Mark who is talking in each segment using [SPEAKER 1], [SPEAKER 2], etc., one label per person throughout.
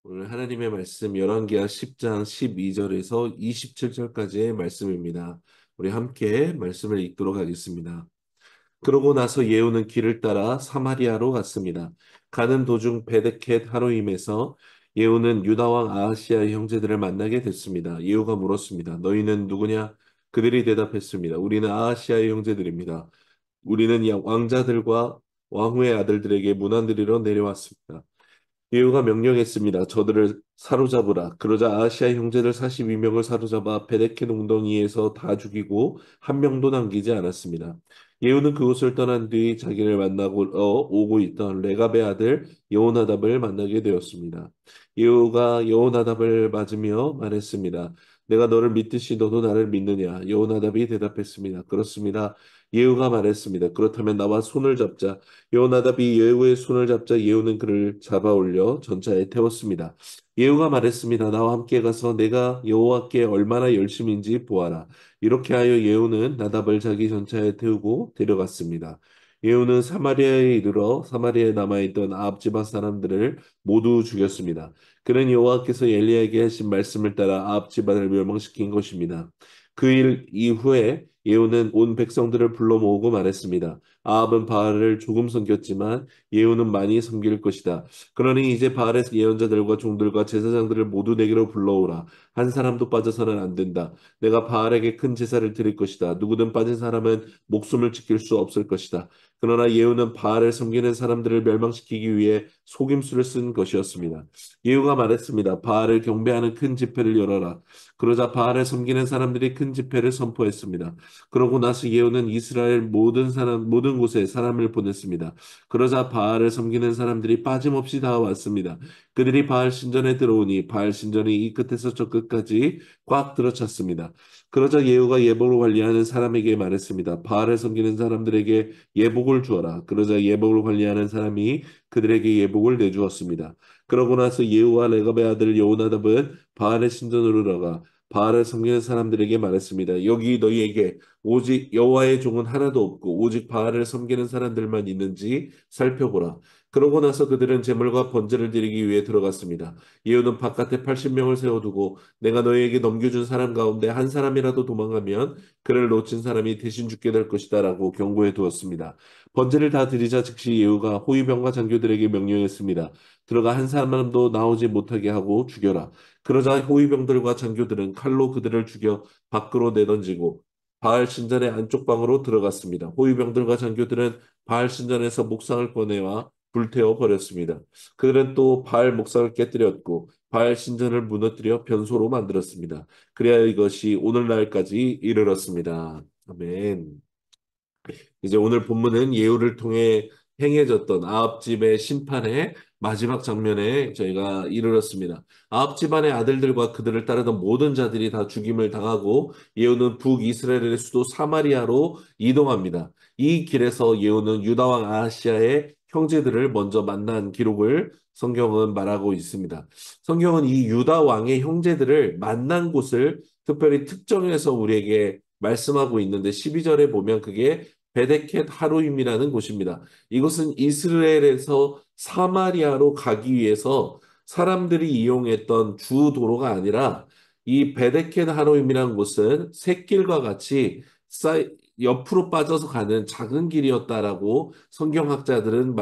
[SPEAKER 1] 오늘 하나님의 말씀 열왕기하 10장 12절에서 27절까지의 말씀입니다. 우리 함께 말씀을 읽도록 하겠습니다. 그러고 나서 예후는 길을 따라 사마리아로 갔습니다. 가는 도중 베데켓 하노임에서 예후는 유다 왕 아하시아의 형제들을 만나게 됐습니다. 예후가 물었습니다. 너희는 누구냐? 그들이 대답했습니다. 우리는 아하시아의 형제들입니다. 우리는 왕자들과 왕후의 아들들에게 문안드리러 내려왔습니다. 예후가 명령했습니다. 저들을 사로잡으라. 그러자 아시아 형제들 42명을 사로잡아 베데켄 웅덩이에서 다 죽이고 한 명도 남기지 않았습니다. 예후는 그곳을 떠난 뒤 자기를 만나고 오고 있던 레갑의 아들 여호나답을 만나게 되었습니다. 예후가 여호나답을 맞으며 말했습니다. 내가 너를 믿듯이 너도 나를 믿느냐? 여호나답이 대답했습니다. 그렇습니다. 예후가 말했습니다. 그렇다면 나와 손을 잡자. 여호나답이 예후의 손을 잡자 예후는 그를 잡아 올려 전차에 태웠습니다. 예후가 말했습니다. 나와 함께 가서 내가 여호와께 얼마나 열심인지 보아라. 이렇게 하여 예후는 나답을 자기 전차에 태우고 데려갔습니다. 예후는 사마리아에 이르러 사마리아에 남아있던 아합 지파 사람들을 모두 죽였습니다. 그는 여호와께서 엘리야에게 하신 말씀을 따라 아합 집안을 멸망시킨 것입니다. 그 일 이후에 예후는 온 백성들을 불러 모으고 말했습니다. 아합은 바알을 조금 섬겼지만 예후는 많이 섬길 것이다. 그러니 이제 바알의 예언자들과 종들과 제사장들을 모두 내게로 불러오라. 한 사람도 빠져서는 안 된다. 내가 바알에게 큰 제사를 드릴 것이다. 누구든 빠진 사람은 목숨을 지킬 수 없을 것이다. 그러나 예후는 바알을 섬기는 사람들을 멸망시키기 위해 속임수를 쓴 것이었습니다. 예후가 말했습니다. 바알을 경배하는 큰 집회를 열어라. 그러자 바알을 섬기는 사람들이 큰 집회를 선포했습니다. 그러고 나서 예후는 이스라엘 모든 곳에 사람을 보냈습니다. 그러자 바알을 섬기는 사람들이 빠짐없이 다 왔습니다. 그들이 바알 신전에 들어오니 바알 신전이 이 끝에서 저 끝까지 꽉 들어찼습니다. 그러자 예후가 예복을 관리하는 사람에게 말했습니다. 바알을 섬기는 사람들에게 예복을 주어라. 그러자 예복을 관리하는 사람이 그들에게 예복을 내주었습니다. 그러고 나서 예후와 레갑의 아들 여호나답은 바알의 신전으로 들어가 바알을 섬기는 사람들에게 말했습니다. 여기 너희에게 오직 여호와의 종은 하나도 없고 오직 바알을 섬기는 사람들만 있는지 살펴보라. 그러고 나서 그들은 제물과 번제를 드리기 위해 들어갔습니다. 예후는 바깥에 80명을 세워두고 내가 너희에게 넘겨준 사람 가운데 한 사람이라도 도망가면 그를 놓친 사람이 대신 죽게 될 것이다라고 경고해 두었습니다. 번제를 다 드리자 즉시 예후가 호위병과 장교들에게 명령했습니다. 들어가 한 사람도 나오지 못하게 하고 죽여라. 그러자 호위병들과 장교들은 칼로 그들을 죽여 밖으로 내던지고 바알 신전의 안쪽 방으로 들어갔습니다. 호위병들과 장교들은 바알 신전에서 목상을 꺼내와 불태워 버렸습니다. 그들은 또 바알 목상을 깨뜨렸고 바알 신전을 무너뜨려 변소로 만들었습니다. 그래야 이것이 오늘날까지 이르렀습니다. 아멘. 이제 오늘 본문은 예후를 통해 행해졌던 아합 집의 심판의 마지막 장면에 저희가 이르렀습니다. 아합 집안의 아들들과 그들을 따르던 모든 자들이 다 죽임을 당하고 예후는 북이스라엘의 수도 사마리아로 이동합니다. 이 길에서 예후는 유다 왕 아하시아의 형제들을 먼저 만난 기록을 성경은 말하고 있습니다. 성경은 이 유다 왕의 형제들을 만난 곳을 특별히 특정해서 우리에게 말씀하고 있는데 12절에 보면 그게 베데켓 하루임이라는 곳입니다. 이곳은 이스라엘에서 사마리아로 가기 위해서 사람들이 이용했던 주 도로가 아니라 이 베데켓 하루임이라는 곳은 샛길과 같이 옆으로 빠져서 가는 작은 길이었다라고 성경학자들은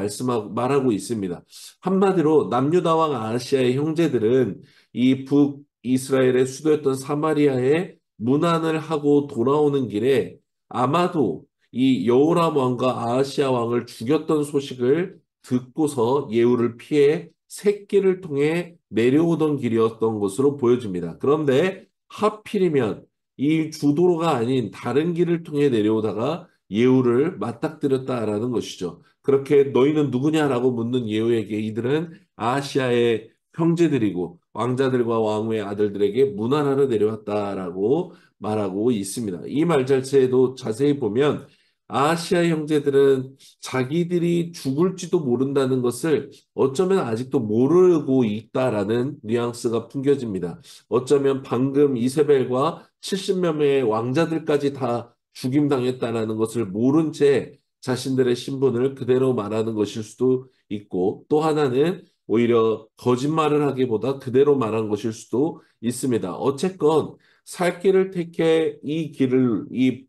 [SPEAKER 1] 말하고 있습니다. 한마디로 남유다 왕 아시아의 형제들은 이 북이스라엘의 수도였던 사마리아에 문안을 하고 돌아오는 길에 아마도 이 여호람 왕과 아하시아 왕을 죽였던 소식을 듣고서 예후를 피해 샛길을 통해 내려오던 길이었던 것으로 보여집니다. 그런데 하필이면 이 주도로가 아닌 다른 길을 통해 내려오다가 예후를 맞닥뜨렸다라는 것이죠. 그렇게 너희는 누구냐라고 묻는 예후에게 이들은 아하시아의 형제들이고 왕자들과 왕후의 아들들에게 문안하러 내려왔다라고 말하고 있습니다. 이 말 자체에도 자세히 보면 아시아 형제들은 자기들이 죽을지도 모른다는 것을 어쩌면 아직도 모르고 있다라는 뉘앙스가 풍겨집니다. 어쩌면 방금 이세벨과 70여 명의 왕자들까지 다 죽임당했다라는 것을 모른 채 자신들의 신분을 그대로 말하는 것일 수도 있고 또 하나는 오히려 거짓말을 하기보다 그대로 말한 것일 수도 있습니다. 어쨌건 살 길을 택해 이 길을 이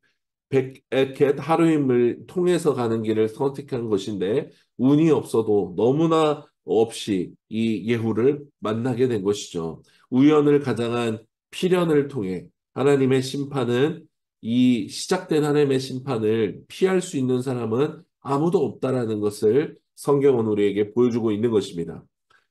[SPEAKER 1] 백에켓 하루임을 통해서 가는 길을 선택한 것인데 운이 없어도 너무나 없이 이 예후를 만나게 된 것이죠. 우연을 가장한 필연을 통해 하나님의 심판은 이 시작된 하나님의 심판을 피할 수 있는 사람은 아무도 없다라는 것을 성경은 우리에게 보여주고 있는 것입니다.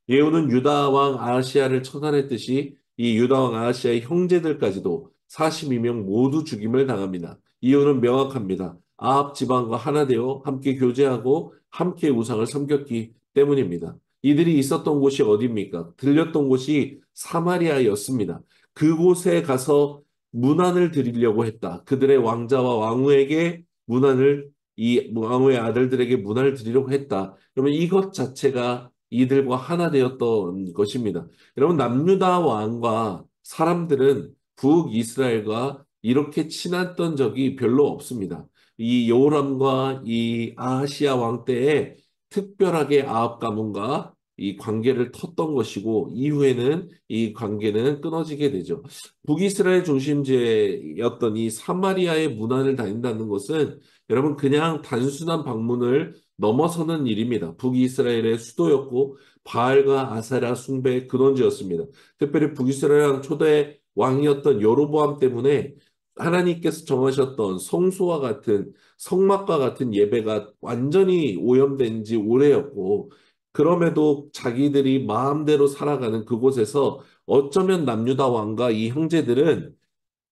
[SPEAKER 1] 예후는 유다 왕 아하시아를 처단했듯이 이 유다 왕 아하시아의 형제들까지도 42명 모두 죽임을 당합니다. 이유는 명확합니다. 아합 지방과 하나 되어 함께 교제하고 함께 우상을 섬겼기 때문입니다. 이들이 있었던 곳이 어디입니까? 들렸던 곳이 사마리아였습니다. 그곳에 가서 문안을 드리려고 했다. 그들의 왕자와 왕후에게 문안을 이 왕후의 아들들에게 문안을 드리려고 했다. 그러면 이것 자체가 이들과 하나 되었던 것입니다. 여러분, 남유다 왕과 사람들은 북이스라엘과 이렇게 친했던 적이 별로 없습니다. 이 여호람과 이 아하시아 왕 때에 특별하게 아합 가문과 이 관계를 텄던 것이고 이후에는 이 관계는 끊어지게 되죠. 북이스라엘 중심지였던 이 사마리아의 문안을 다닌다는 것은 여러분 그냥 단순한 방문을 넘어서는 일입니다. 북이스라엘의 수도였고 바알과 아세라 숭배의 근원지였습니다. 특별히 북이스라엘 초대 왕이었던 여로보암 때문에 하나님께서 정하셨던 성소와 같은 성막과 같은 예배가 완전히 오염된 지 오래였고 그럼에도 자기들이 마음대로 살아가는 그곳에서 어쩌면 남유다 왕과 이 형제들은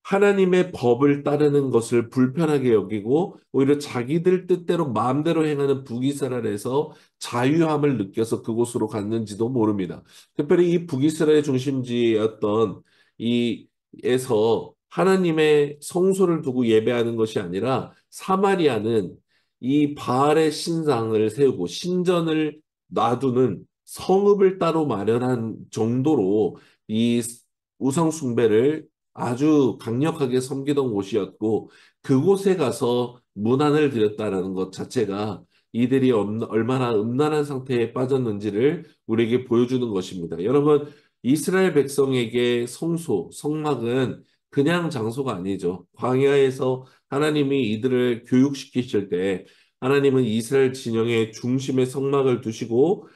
[SPEAKER 1] 하나님의 법을 따르는 것을 불편하게 여기고 오히려 자기들 뜻대로 마음대로 행하는 북이스라엘에서 자유함을 느껴서 그곳으로 갔는지도 모릅니다. 특별히 이 북이스라엘 중심지였던 이에서 하나님의 성소를 두고 예배하는 것이 아니라 사마리아는 이 바알의 신상을 세우고 신전을 놔두는 성읍을 따로 마련한 정도로 이 우상 숭배를 아주 강력하게 섬기던 곳이었고 그곳에 가서 문안을 드렸다라는 것 자체가 이들이 얼마나 음란한 상태에 빠졌는지를 우리에게 보여주는 것입니다. 여러분, 이스라엘 백성에게 성소, 성막은 그냥 장소가 아니죠. 광야에서 하나님이 이들을 교육시키실 때 하나님은 이스라엘 진영의 중심에 성막을 두시고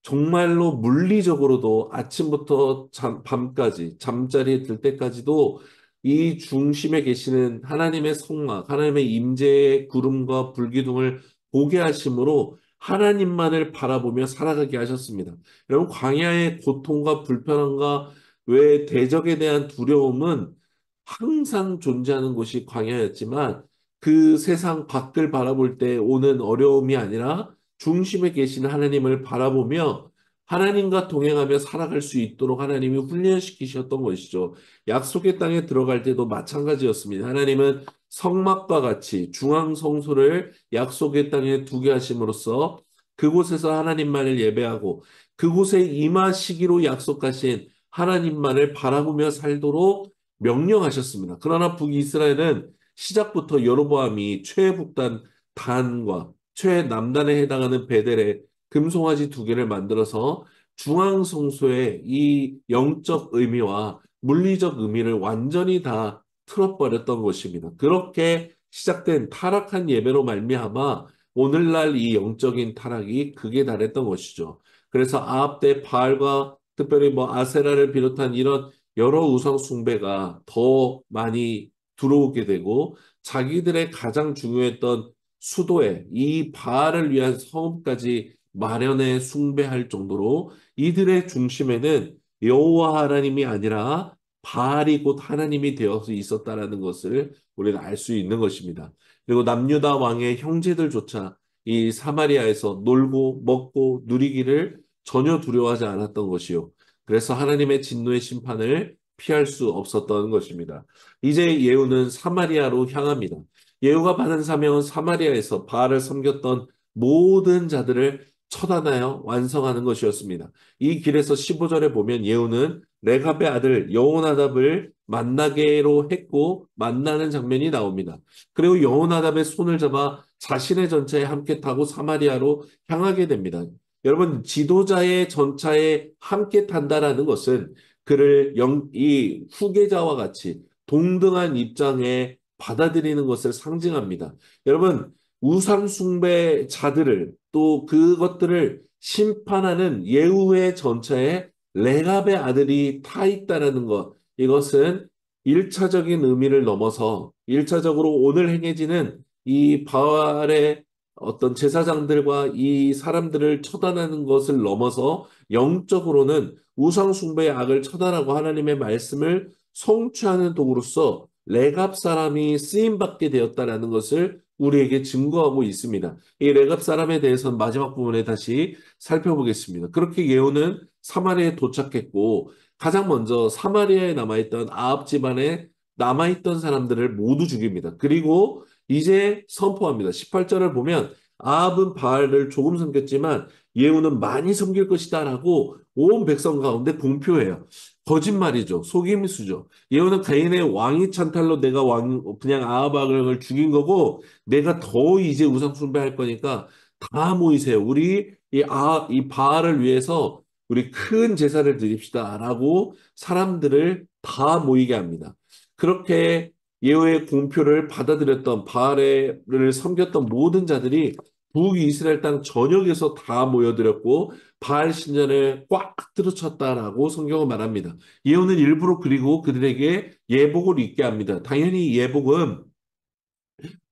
[SPEAKER 1] 정말로 물리적으로도 아침부터 밤까지 잠자리에 들 때까지도 이 중심에 계시는 하나님의 성막, 하나님의 임재의 구름과 불기둥을 보게 하심으로 하나님만을 바라보며 살아가게 하셨습니다. 여러분, 광야의 고통과 불편함과 왜 대적에 대한 두려움은 항상 존재하는 곳이 광야였지만 그 세상 밖을 바라볼 때 오는 어려움이 아니라 중심에 계신 하나님을 바라보며 하나님과 동행하며 살아갈 수 있도록 하나님이 훈련시키셨던 것이죠. 약속의 땅에 들어갈 때도 마찬가지였습니다. 하나님은 성막과 같이 중앙 성소를 약속의 땅에 두게 하심으로써 그곳에서 하나님만을 예배하고 그곳에 임하시기로 약속하신 하나님만을 바라보며 살도록 명령하셨습니다. 그러나 북이스라엘은 시작부터 여로보암이 최북단 단과 최남단에 해당하는 베델에 금송아지 두 개를 만들어서 중앙성소의 이 영적 의미와 물리적 의미를 완전히 다 틀어버렸던 것입니다. 그렇게 시작된 타락한 예배로 말미암아 오늘날 이 영적인 타락이 극에 달했던 것이죠. 그래서 아합 때 바알과 특별히 뭐 아세라를 비롯한 이런 여러 우상 숭배가 더 많이 들어오게 되고 자기들의 가장 중요했던 수도에 이 바알을 위한 성읍까지 마련해 숭배할 정도로 이들의 중심에는 여호와 하나님이 아니라 바알이 곧 하나님이 되어서 있었다라는 것을 우리는 알 수 있는 것입니다. 그리고 남유다 왕의 형제들조차 이 사마리아에서 놀고 먹고 누리기를 전혀 두려워하지 않았던 것이요. 그래서 하나님의 진노의 심판을 피할 수 없었던 것입니다. 이제 예후는 사마리아로 향합니다. 예후가 받은 사명은 사마리아에서 바알을 섬겼던 모든 자들을 처단하여 완성하는 것이었습니다. 이 길에서 15절에 보면 예후는 레갑의 아들 여호나답을 만나게로 했고 만나는 장면이 나옵니다. 그리고 여호나답의 손을 잡아 자신의 전차에 함께 타고 사마리아로 향하게 됩니다. 여러분, 지도자의 전차에 함께 탄다라는 것은 그를 이 후계자와 같이 동등한 입장에 받아들이는 것을 상징합니다. 여러분, 우상숭배자들을 또 그것들을 심판하는 예후의 전차에 레갑의 아들이 타 있다라는 것, 이것은 일차적인 의미를 넘어서 일차적으로 오늘 행해지는 이 바알의 어떤 제사장들과 이 사람들을 처단하는 것을 넘어서 영적으로는 우상숭배의 악을 처단하고 하나님의 말씀을 성취하는 도구로서 레갑 사람이 쓰임받게 되었다라는 것을 우리에게 증거하고 있습니다. 이 레갑 사람에 대해서는 마지막 부분에 다시 살펴보겠습니다. 그렇게 예후는 사마리아에 도착했고 가장 먼저 사마리아에 남아있던 아합 집안에 남아있던 사람들을 모두 죽입니다. 그리고 이제 선포합니다. 18절을 보면 아합은 바알을 조금 섬겼지만 예후는 많이 섬길 것이다라고 온 백성 가운데 공표해요. 거짓말이죠. 속임수죠. 예후는 가인의 왕위 찬탈로 내가 그냥 아합 왕을 죽인 거고 내가 더 이제 우상 숭배할 거니까 다 모이세요. 우리 이 바알을 위해서 우리 큰 제사를 드립시다라고 사람들을 다 모이게 합니다. 그렇게 예후의 공표를 받아들였던 바알을 섬겼던 모든 자들이 북이스라엘 땅 전역에서 다 모여들었고 바알 신전을 꽉 들어쳤다라고 성경은 말합니다. 예후는 일부러 그리고 그들에게 예복을 입게 합니다. 당연히 예복은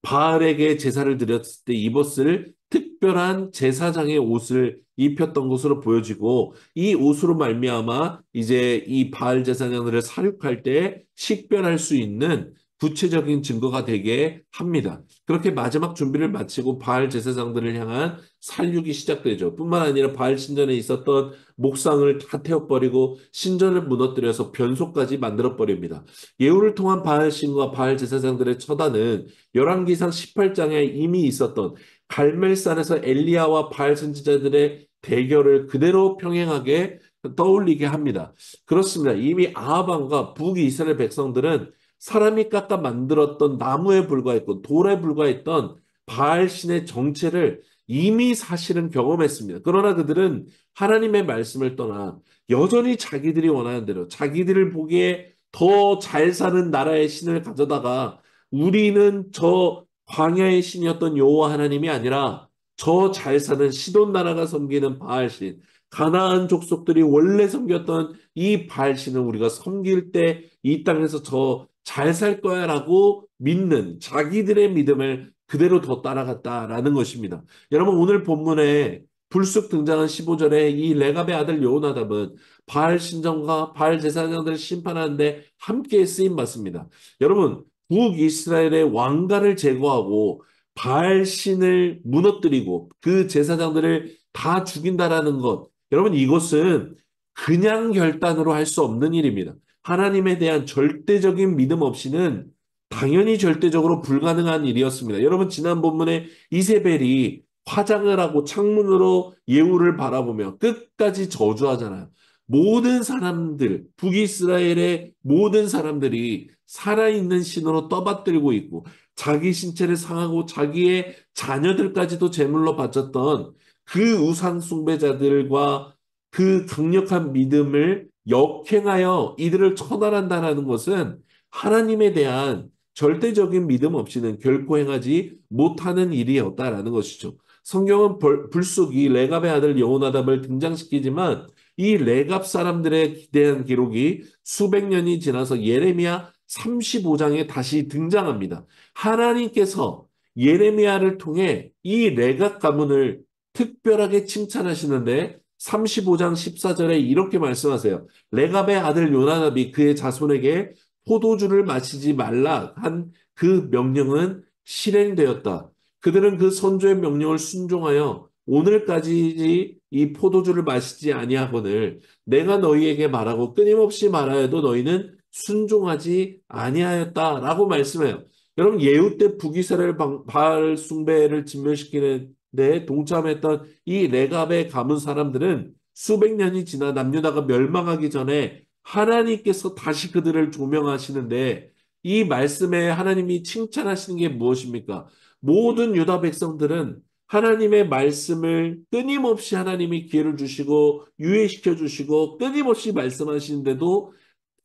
[SPEAKER 1] 바알에게 제사를 드렸을 때 입었을 특별한 제사장의 옷을 입혔던 것으로 보여지고 이 옷으로 말미암아 이제 이 바알 제사장들을 사륙할 때 식별할 수 있는 구체적인 증거가 되게 합니다. 그렇게 마지막 준비를 마치고 바알 제사장들을 향한 살육이 시작되죠. 뿐만 아니라 바알 신전에 있었던 목상을 다 태워버리고 신전을 무너뜨려서 변소까지 만들어버립니다. 예후를 통한 바알 신과 바알 제사장들의 처단은 열왕기상 18장에 이미 있었던 갈멜산에서 엘리야와 바알 선지자들의 대결을 그대로 평행하게 떠올리게 합니다. 그렇습니다. 이미 아합 왕과 북이스라엘 백성들은 사람이 깎아 만들었던 나무에 불과했고 돌에 불과했던 바알 신의 정체를 이미 사실은 경험했습니다. 그러나 그들은 하나님의 말씀을 떠나 여전히 자기들이 원하는 대로 자기들을 보기에 더 잘 사는 나라의 신을 가져다가 우리는 저 광야의 신이었던 여호와 하나님이 아니라 저 잘 사는 시돈 나라가 섬기는 바알 신, 가나안 족속들이 원래 섬겼던 이 바알 신을 우리가 섬길 때 이 땅에서 저 잘 살 거야라고 믿는 자기들의 믿음을 그대로 더 따라갔다라는 것입니다. 여러분 오늘 본문에 불쑥 등장한 15절에 이 레갑의 아들 여호나답은 바알 신전과 바알 제사장들을 심판하는데 함께 쓰임 받습니다. 여러분 북이스라엘의 왕가를 제거하고 바알 신을 무너뜨리고 그 제사장들을 다 죽인다라는 것. 여러분 이것은 그냥 결단으로 할 수 없는 일입니다. 하나님에 대한 절대적인 믿음 없이는 당연히 절대적으로 불가능한 일이었습니다. 여러분 지난 본문에 이세벨이 화장을 하고 창문으로 예후를 바라보며 끝까지 저주하잖아요. 모든 사람들, 북이스라엘의 모든 사람들이 살아있는 신으로 떠받들고 있고 자기 신체를 상하고 자기의 자녀들까지도 제물로 바쳤던 그 우상 숭배자들과 그 강력한 믿음을 역행하여 이들을 처단한다는 것은 하나님에 대한 절대적인 믿음 없이는 결코 행하지 못하는 일이었다라는 것이죠. 성경은 불쑥 이 레갑의 아들 여호나답을 등장시키지만 이 레갑 사람들에 대한 기록이 수백 년이 지나서 예레미야 35장에 다시 등장합니다. 하나님께서 예레미야를 통해 이 레갑 가문을 특별하게 칭찬하시는데 35장 14절에 이렇게 말씀하세요. 레갑의 아들 요나답이 그의 자손에게 포도주를 마시지 말라 한 그 명령은 실행되었다. 그들은 그 선조의 명령을 순종하여 오늘까지 이 포도주를 마시지 아니하거늘 내가 너희에게 말하고 끊임없이 말하여도 너희는 순종하지 아니하였다라고 말씀해요. 여러분 예후 때 북이스라엘 바알 숭배를 진멸시키는 데 동참했던 이 레갑의 가문 사람들은 수백 년이 지나 남유다가 멸망하기 전에 하나님께서 다시 그들을 조명하시는데 이 말씀에 하나님이 칭찬하시는 게 무엇입니까? 모든 유다 백성들은 하나님의 말씀을 끊임없이 하나님이 기회를 주시고 유예시켜 주시고 끊임없이 말씀하시는데도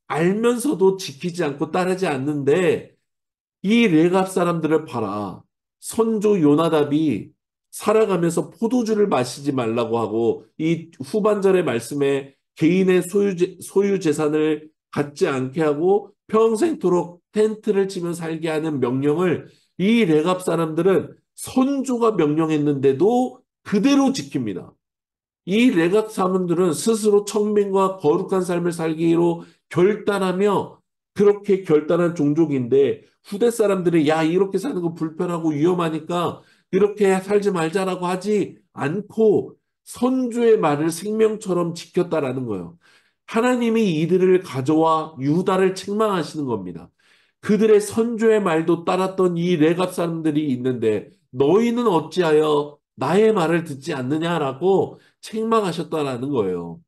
[SPEAKER 1] 알면서도 지키지 않고 따르지 않는데 이 레갑 사람들을 봐라. 선조 요나답이 살아가면서 포도주를 마시지 말라고 하고 이 후반절의 말씀에 개인의 소유 재산을 갖지 않게 하고 평생토록 텐트를 치며 살게 하는 명령을 이 레갑 사람들은 선조가 명령했는데도 그대로 지킵니다. 이 레각 사람들은 스스로 청명과 거룩한 삶을 살기로 결단하며 그렇게 결단한 종족인데 후대 사람들이 야 이렇게 사는 거 불편하고 위험하니까 이렇게 살지 말자라고 하지 않고 선주의 말을 생명처럼 지켰다라는 거예요. 하나님이 이들을 가져와 유다를 책망하시는 겁니다. 그들의 선주의 말도 따랐던 이 레갑 사람들이 있는데 너희는 어찌하여 나의 말을 듣지 않느냐라고 책망하셨다라는 거예요.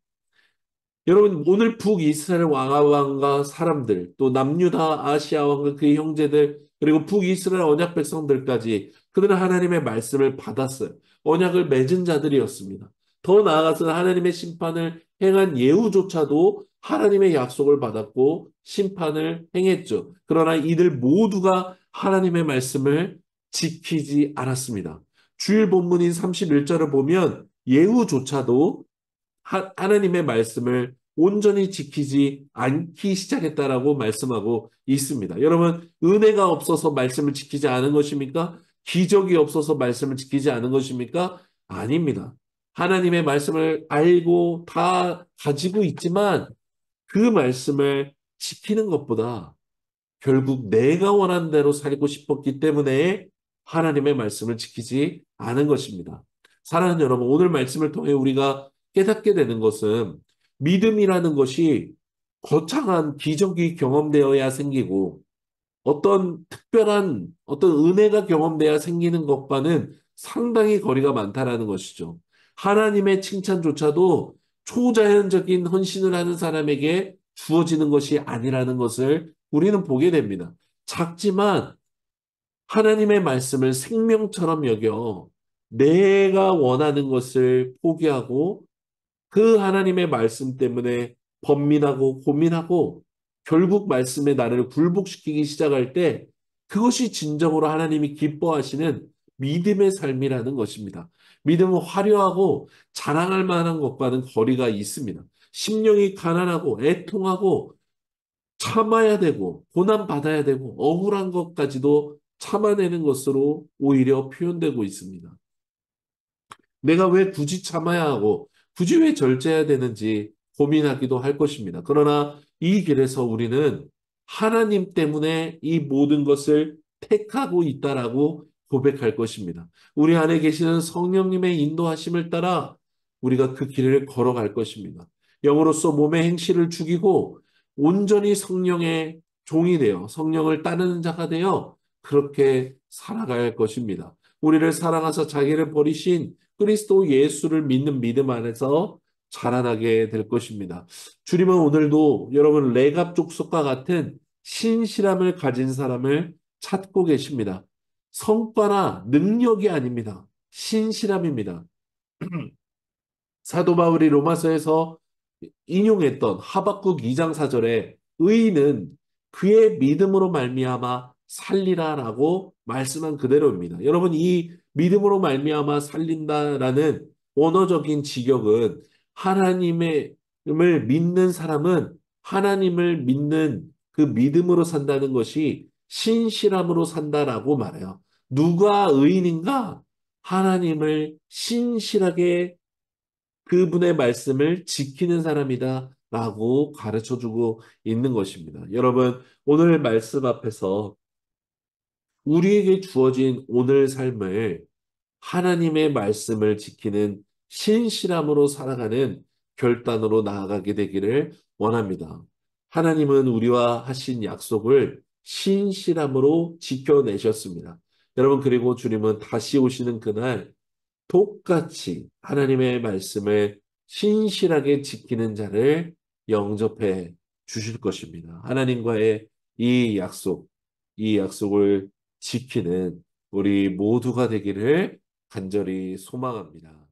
[SPEAKER 1] 여러분, 오늘 북이스라엘 왕과 사람들, 또 남유다 아시아 왕과 그의 형제들, 그리고 북이스라엘 언약 백성들까지 그들은 하나님의 말씀을 받았어요. 언약을 맺은 자들이었습니다. 더 나아가서 하나님의 심판을 행한 예후조차도 하나님의 약속을 받았고 심판을 행했죠. 그러나 이들 모두가 하나님의 말씀을 지키지 않았습니다. 주일 본문인 31절을 보면 예후조차도 하나님의 말씀을 온전히 지키지 않기 시작했다라고 말씀하고 있습니다. 여러분, 은혜가 없어서 말씀을 지키지 않은 것입니까? 기적이 없어서 말씀을 지키지 않은 것입니까? 아닙니다. 하나님의 말씀을 알고 다 가지고 있지만 그 말씀을 지키는 것보다 결국 내가 원하는 대로 살고 싶었기 때문에 하나님의 말씀을 지키지 않은 것입니다. 사랑하는 여러분, 오늘 말씀을 통해 우리가 깨닫게 되는 것은 믿음이라는 것이 거창한 기적이 경험되어야 생기고 어떤 특별한 어떤 은혜가 경험돼야 생기는 것과는 상당히 거리가 많다라는 것이죠. 하나님의 칭찬조차도 초자연적인 헌신을 하는 사람에게 주어지는 것이 아니라는 것을 우리는 보게 됩니다. 작지만 하나님의 말씀을 생명처럼 여겨 내가 원하는 것을 포기하고 그 하나님의 말씀 때문에 번민하고 고민하고 결국 말씀에 나를 굴복시키기 시작할 때 그것이 진정으로 하나님이 기뻐하시는 믿음의 삶이라는 것입니다. 믿음은 화려하고 자랑할 만한 것과는 거리가 있습니다. 심령이 가난하고 애통하고 참아야 되고 고난 받아야 되고 억울한 것까지도 참아내는 것으로 오히려 표현되고 있습니다. 내가 왜 굳이 참아야 하고 굳이 왜 절제해야 되는지 고민하기도 할 것입니다. 그러나 이 길에서 우리는 하나님 때문에 이 모든 것을 택하고 있다라고 고백할 것입니다. 우리 안에 계시는 성령님의 인도하심을 따라 우리가 그 길을 걸어갈 것입니다. 영으로서 몸의 행실을 죽이고 온전히 성령의 종이 되어 성령을 따르는 자가 되어 그렇게 살아갈 것입니다. 우리를 사랑하사 자기를 버리신 그리스도 예수를 믿는 믿음 안에서 자라나게 될 것입니다. 주님은 오늘도 여러분 레갑 족속과 같은 신실함을 가진 사람을 찾고 계십니다. 성과나 능력이 아닙니다. 신실함입니다. 사도 바울이 로마서에서 인용했던 하박국 2장 4절에 의인은 그의 믿음으로 말미암아 살리라라고 말씀한 그대로입니다. 여러분 이 믿음으로 말미암아 살린다라는 언어적인 직역은 하나님을 믿는 사람은 하나님을 믿는 그 믿음으로 산다는 것이 신실함으로 산다라고 말해요. 누가 의인인가? 하나님을 신실하게 그분의 말씀을 지키는 사람이다 라고 가르쳐 주고 있는 것입니다. 여러분, 오늘 말씀 앞에서 우리에게 주어진 오늘 삶을 하나님의 말씀을 지키는 신실함으로 살아가는 결단으로 나아가게 되기를 원합니다. 하나님은 우리와 하신 약속을 신실함으로 지켜내셨습니다. 여러분, 그리고 주님은 다시 오시는 그날 똑같이 하나님의 말씀을 신실하게 지키는 자를 영접해 주실 것입니다. 하나님과의 이 약속, 이 약속을 지키는 우리 모두가 되기를 간절히 소망합니다.